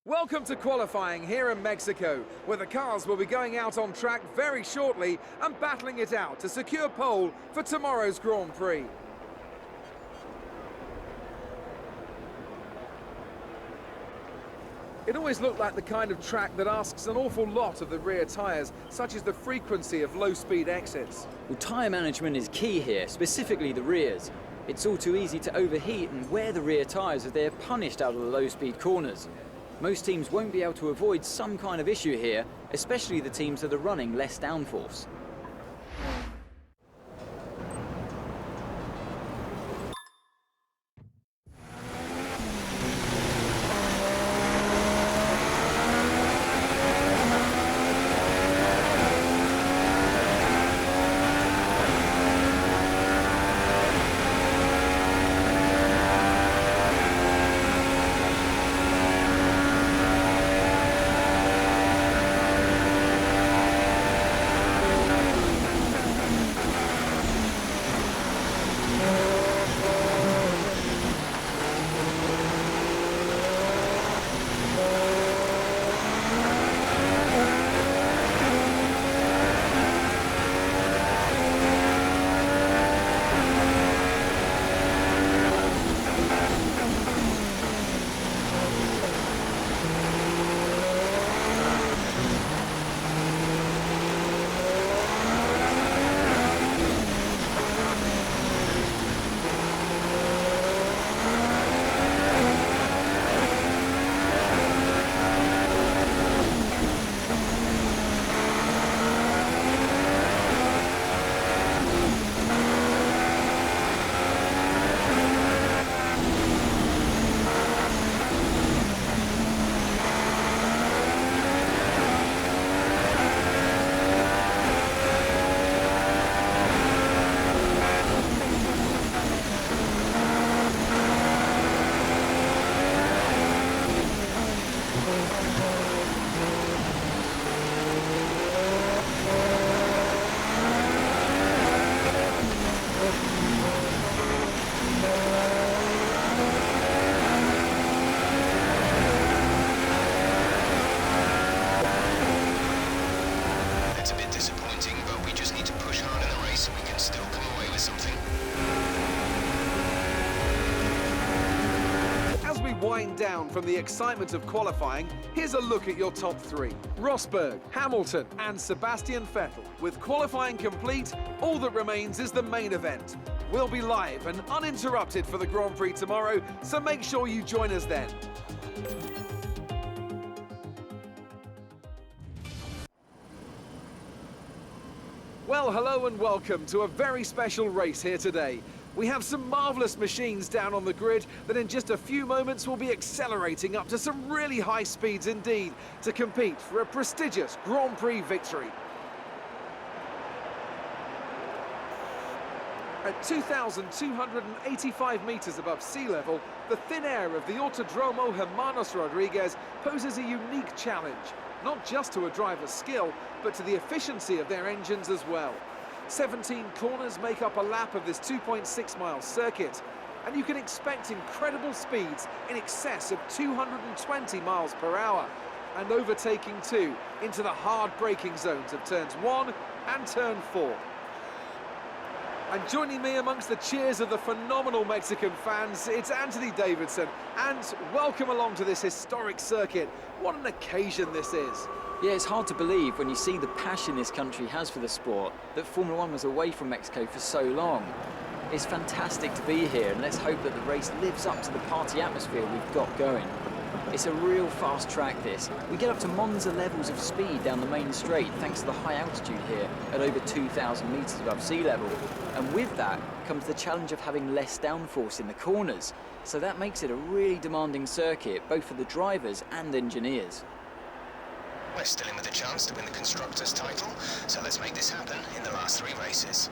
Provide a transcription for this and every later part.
Welcome to qualifying here in Mexico, where the cars will be going out on track very shortly and battling it out to secure pole for tomorrow's Grand Prix. It always looked like the kind of track that asks an awful lot of the rear tyres, such as the frequency of low-speed exits. Well, tyre management is key here, specifically the rears. It's all too easy to overheat and wear the rear tyres as they're punished out of the low-speed corners. Most teams won't be able to avoid some kind of issue here, especially the teams that are running less downforce. Wind down from the excitement of qualifying, here's a look at your top three. Rosberg, Hamilton and Sebastian Vettel. With qualifying complete, all that remains is the main event. We'll be live and uninterrupted for the Grand Prix tomorrow, so make sure you join us then. Well, hello and welcome to a very special race here today. We have some marvellous machines down on the grid that in just a few moments will be accelerating up to some really high speeds indeed to compete for a prestigious Grand Prix victory. At 2,285 metres above sea level, the thin air of the Autodromo Hermanos Rodriguez poses a unique challenge, not just to a driver's skill, but to the efficiency of their engines as well. 17 corners make up a lap of this 2.6-mile circuit, and you can expect incredible speeds in excess of 220 miles per hour, and overtaking too into the hard braking zones of turns 1 and turn 4. And joining me amongst the cheers of the phenomenal Mexican fans, it's Anthony Davidson, and welcome along to this historic circuit. What an occasion this is. Yeah, it's hard to believe when you see the passion this country has for the sport that Formula One was away from Mexico for so long. It's fantastic to be here, and let's hope that the race lives up to the party atmosphere we've got going. It's a real fast track this. We get up to Monza levels of speed down the main straight thanks to the high altitude here at over 2,000 metres above sea level. And with that comes the challenge of having less downforce in the corners. So that makes it a really demanding circuit, both for the drivers and engineers. We're still in with a chance to win the Constructors' title, so let's make this happen in the last 3 races.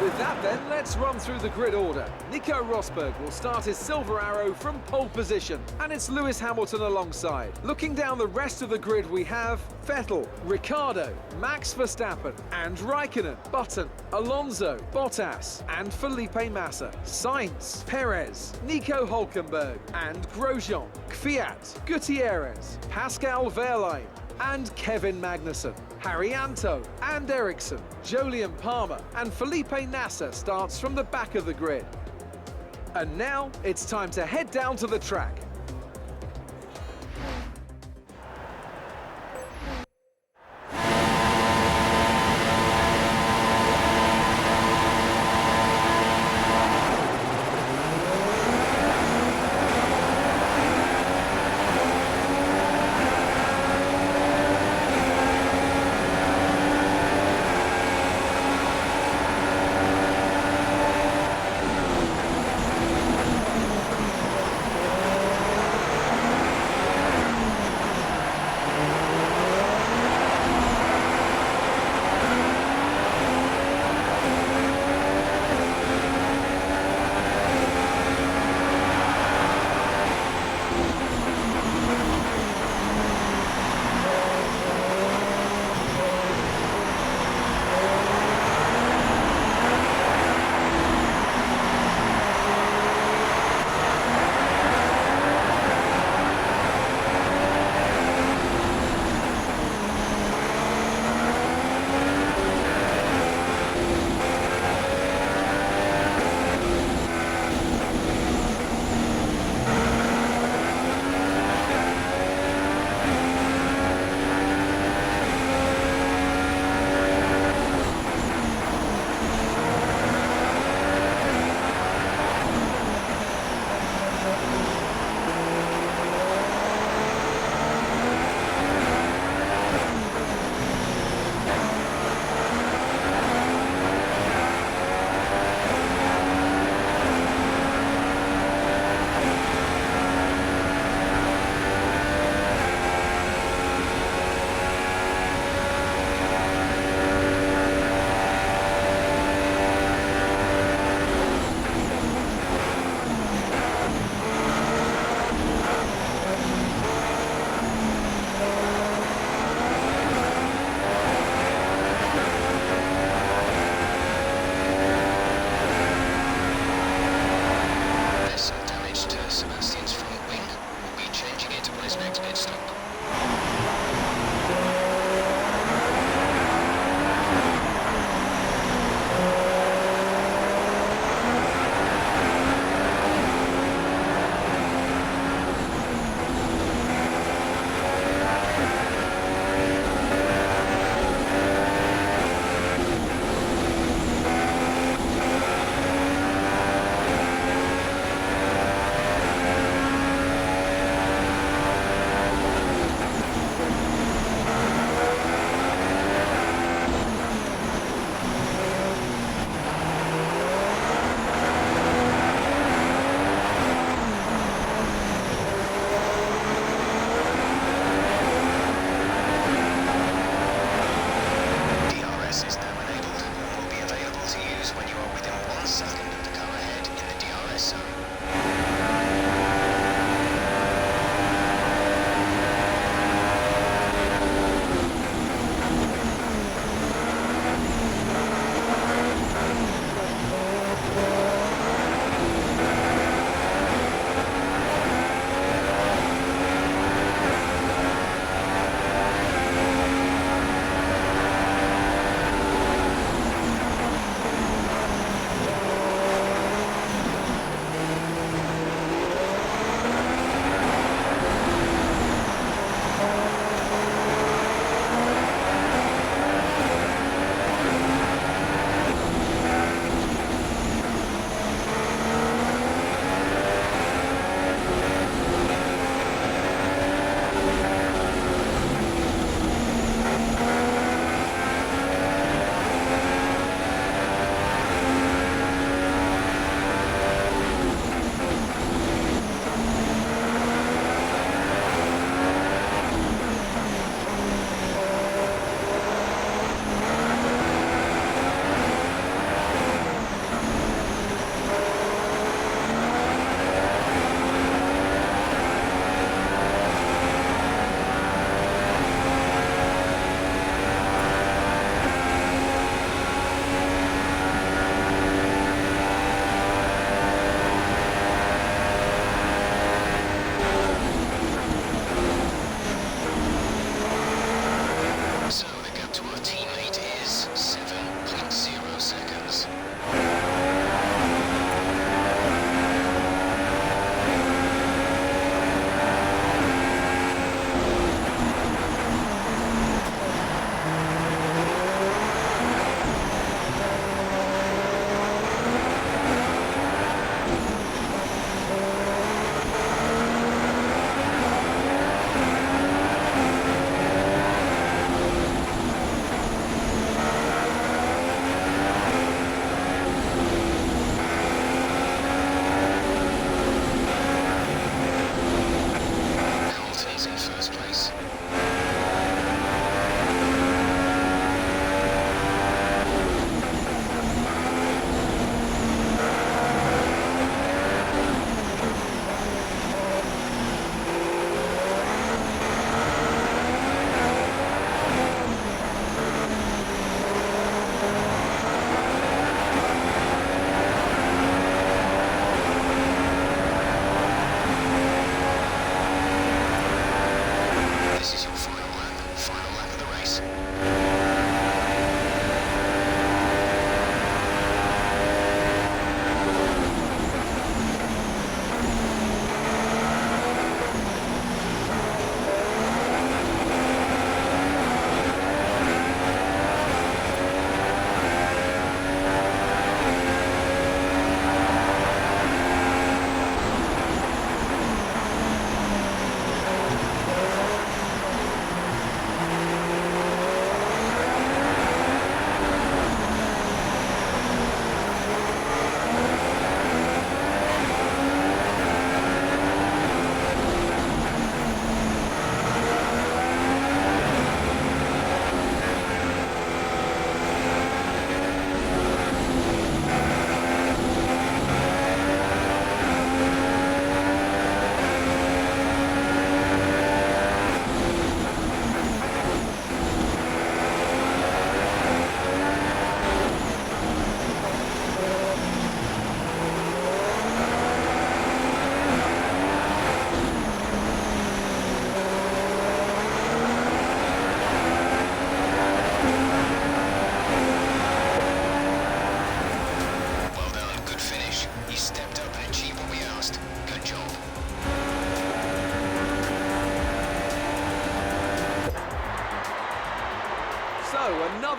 With that then, let's run through the grid order. Nico Rosberg will start his silver arrow from pole position, and it's Lewis Hamilton alongside. Looking down the rest of the grid, we have Vettel, Ricciardo, Max Verstappen and Räikkönen, Button, Alonso, Bottas and Felipe Massa, Sainz, Perez, Nico Hülkenberg and Grosjean, Kvyat, Gutierrez, Pascal Wehrlein and Kevin Magnussen, Haryanto and Ericsson, Jolyon Palmer and Felipe Nasser starts from the back of the grid. And now it's time to head down to the track.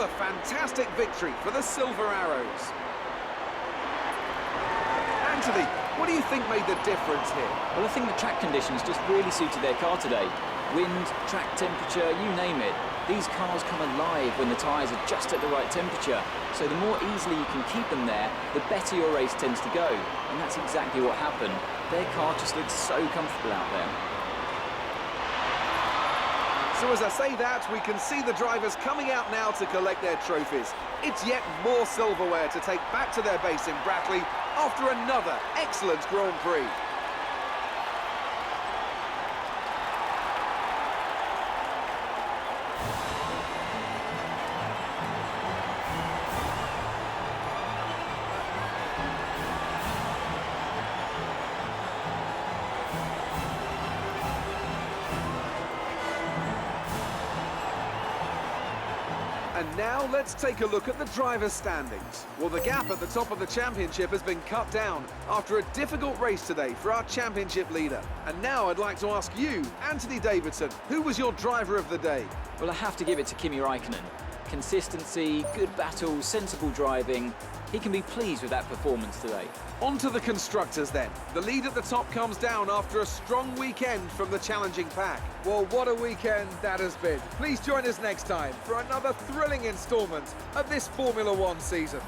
Another fantastic victory for the Silver Arrows. Anthony, what do you think made the difference here? Well, I think the track conditions just really suited their car today. Wind, track temperature, you name it. These cars come alive when the tyres are just at the right temperature. So the more easily you can keep them there, the better your race tends to go. And that's exactly what happened. Their car just looks so comfortable out there. So as I say that, we can see the drivers coming out now to collect their trophies. It's yet more silverware to take back to their base in Brackley after another excellent Grand Prix. And now let's take a look at the drivers' standings. Well, the gap at the top of the championship has been cut down after a difficult race today for our championship leader. And now I'd like to ask you, Anthony Davidson, who was your driver of the day? Well, I have to give it to Kimim Räikkönen. Consistency, good battles, sensible driving. He can be pleased with that performance today. On to the constructors then. The lead at the top comes down after a strong weekend from the challenging pack. Well, what a weekend that has been. Please join us next time for another thrilling instalment of this Formula One season.